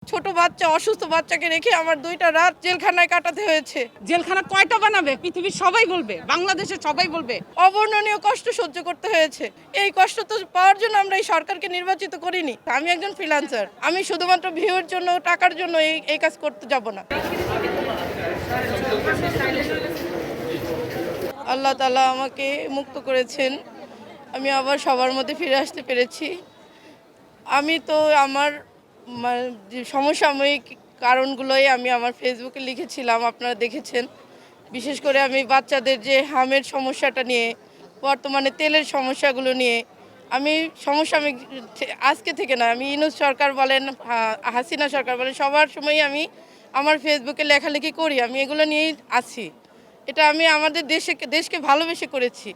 ছোট বাচ্চা অসুস্থ বাচ্চাকে রেখে আমার 2টা রাত জেলখানায় কাটাতে হয়েছে। জেলখানা কয়টা বানাবে পৃথিবীর সবাই বলবে, বাংলাদেশের সবাই বলবে। অবর্ণনীয় কষ্ট সহ্য করতে হয়েছে। এই কষ্ট তো পাওয়ার জন্য আমরা এই সরকারকে নির্বাচিত করিনি। আমি একজন ফ্রিল্যান্সার, আমি শুধুমাত্র ভিউয়ের জন্য টাকার জন্য এই কাজ করতে যাব না। আল্লাহ তাআলা আমাকে মুক্ত করেছেন, আমি আবার সবার মধ্যে ফিরে আসতে পেরেছি। আমি তো আমার যে সমসাময়িক কারণগুলোই আমি আমার ফেসবুকে লিখেছিলাম, আপনারা দেখেছেন। বিশেষ করে আমি বাচ্চাদের যে হামের সমস্যাটা নিয়ে, বর্তমানে তেলের সমস্যাগুলো নিয়ে আমি সমসাময়িক আজকে থেকে না, আমি ইউনূস সরকার বলেন, হাসিনা সরকার বলেন, সবার সময়ই আমি আমার ফেসবুকে লেখালেখি করি। আমি এগুলো নিয়েই আছি। এটা আমি আমাদের দেশকে ভালোবেসে করেছি।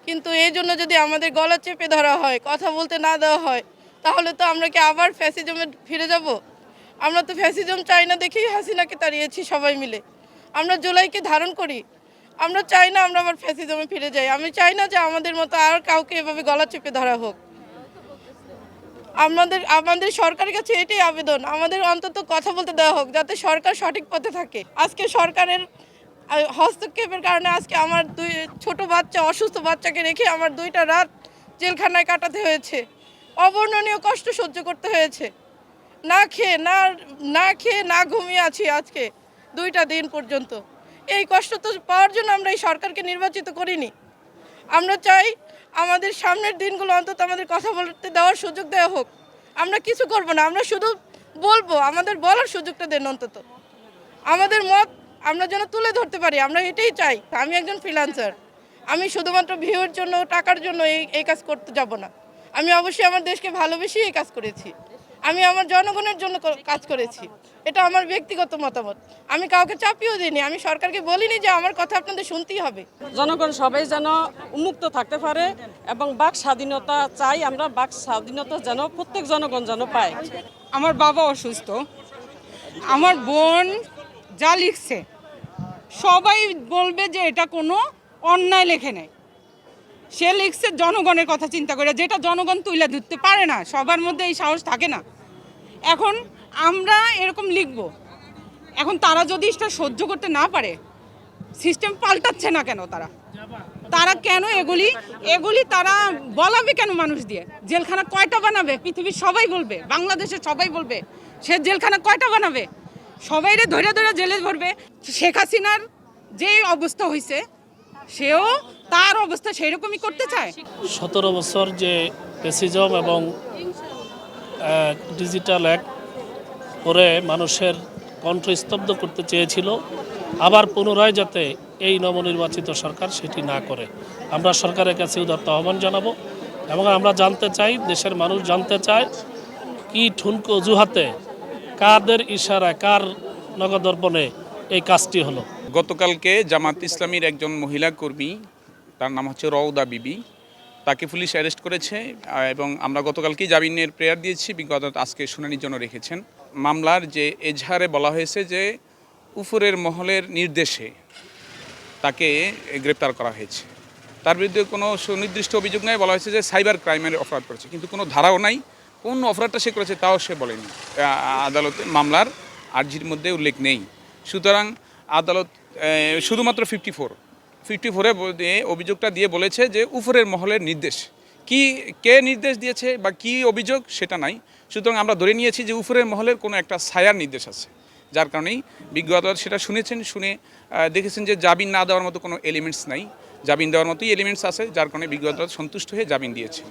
কিন্তু এই জন্য যদি আমাদের গলা চেপে ধরা হয়, কথা বলতে না দেওয়া হয়, তাহলে তো আমরা কি আবার ফ্যাসিজমে ফিরে যাব? আমরা তো ফ্যাসিজম চাই না দেখেই হাসিনাকে তাড়িয়েছি সবাই মিলে। আমরা জুলাইকে ধারণ করি। আমরা চাই না আমরা আবার ফ্যাসিজমে ফিরে যাই। আমি চাই না যে আমাদের মতো আর কাউকে এভাবে গলা চেপে ধরা হোক। আমাদের সরকারের কাছে এটাই আবেদন, আমাদের অন্তত কথা বলতে দেওয়া হোক, যাতে সরকার সঠিক পথে থাকে। আজকে সরকারের হস্তক্ষেপের কারণে আজকে আমার 2 ছোট বাচ্চা অসুস্থ বাচ্চাকে রেখে আমার 2টা রাত জেলখানায় কাটাতে হয়েছে। অবর্ণনীয় কষ্ট সহ্য করতে হয়েছে। না খেয়ে না ঘুমিয়ে আছি আজকে 2টা দিন পর্যন্ত। এই কষ্ট তো পাওয়ার জন্য আমরা এই সরকারকে নির্বাচিত করিনি। আমরা চাই আমাদের সামনের দিনগুলো অন্তত আমাদের কথা বলতে দেওয়ার সুযোগ দেওয়া হোক। আমরা কিছু করব না, আমরা শুধু বলবো, আমাদের বলার সুযোগটা দেন অন্তত। আমাদের মত আমরা যেন তুলে ধরতে পারি, আমরা এটাই চাই। আমি একজন ফ্রিল্যান্সার, আমি শুধুমাত্র ভিউয়ের জন্য টাকার জন্য এই কাজ করতে যাব না। আমি অবশ্যই আমার দেশকে ভালোবেসেই এই কাজ করেছি। আমি আমার জনগণের জন্য কাজ করেছি। এটা আমার ব্যক্তিগত মতামত। আমি কাউকে চাপিয়েও দিইনি। আমি সরকারকে বলিনি যে আমার কথা আপনাদের শুনতেই হবে। জনগণ সবাই যেন উন্মুক্ত থাকতে পারে এবং বাক স্বাধীনতা চাই আমরা, বাক স্বাধীনতা যেন প্রত্যেক জনগণ যেন পায়। আমার বাবা অসুস্থ, আমার বোন যা লিখছে সবাই বলবে যে এটা কোনো অন্যায় লেখে নেয়। সে লিখছে জনগণের কথা চিন্তা করে, যেটা জনগণ তুলে ধরতে পারে না, সবার মধ্যে এই সাহস থাকে না। এখন আমরা এরকম লিখব, এখন তারা যদি এটা সহ্য করতে না পারে, সিস্টেম পাল্টাচ্ছে না কেন? তারা কেন এগুলি তারা বলাবে কেন মানুষ দিয়ে? জেলখানা কয়টা বানাবে পৃথিবীর সবাই বলবে, বাংলাদেশের সবাই বলবে। সে জেলখানা কয়টা বানাবে? সবাইরে ধরে ধরে জেলে ভরবে। শেখ হাসিনার যে অবস্থা হয়েছে, সেও তার অবস্থা সেই রকমই করতে চায়। 17 বছর যে ফ্যাসিজম এবং ডিজিটাল অ্যাক্ট করে মানুষের কণ্ঠ স্তব্ধ করতে চেয়েছিল, আবার পুনরায় যাতে এই নবনির্বাচিত সরকার সেটি না করে, আমরা সরকারের কাছে উদাত্ত আহ্বান জানাবো। এবং আমরা জানতে চাই, দেশের মানুষ জানতে চায়, কি ঠুনকো অজুহাতে, কাদের ইশারায়, কার নগদর্পণে এই কাজটি হলো। গতকালকে জামাত ইসলামীর একজন মহিলা কর্মী, তার নাম হচ্ছে রওদা বিবি, তাকে পুলিশ অ্যারেস্ট করেছে এবং আমরা গতকালকেই জামিনের প্রেয়ার দিয়েছি। বিজ্ঞ আজকে শুনানির জন্য রেখেছেন। মামলার যে এজাহারে বলা হয়েছে যে উপরের মহলের নির্দেশে তাকে গ্রেপ্তার করা হয়েছে। তার বিরুদ্ধে কোনো সুনির্দিষ্ট অভিযোগ নাই, বলা হয়েছে যে সাইবার ক্রাইমের অপরাধ করেছে, কিন্তু কোনো ধারাও নাই। কোন অপরাধটা সে করেছে তাও সে বলেনি। আদালতে মামলার আর্জির মধ্যে উল্লেখ নেই। সুতরাং আদালত শুধুমাত্র 54-এ অভিযোগটা দিয়ে বলেছে যে উপরের মহলের নির্দেশ। কে নির্দেশ দিয়েছে বা কি অভিযোগ সেটা নাই। সুতরাং আমরা ধরে নিয়েছি যে উপরের মহলের কোনো একটা ছায়ার নির্দেশ আছে, যার কারণেই বিজ্ঞ আদালত সেটা শুনে দেখেছেন যে জামিন না দেওয়ার মতো কোনো এলিমেন্টস নাই, জামিন দেওয়ার মতোই এলিমেন্টস আছে, যার কারণে বিজ্ঞ আদালত সন্তুষ্ট হয়ে জামিন দিয়েছে।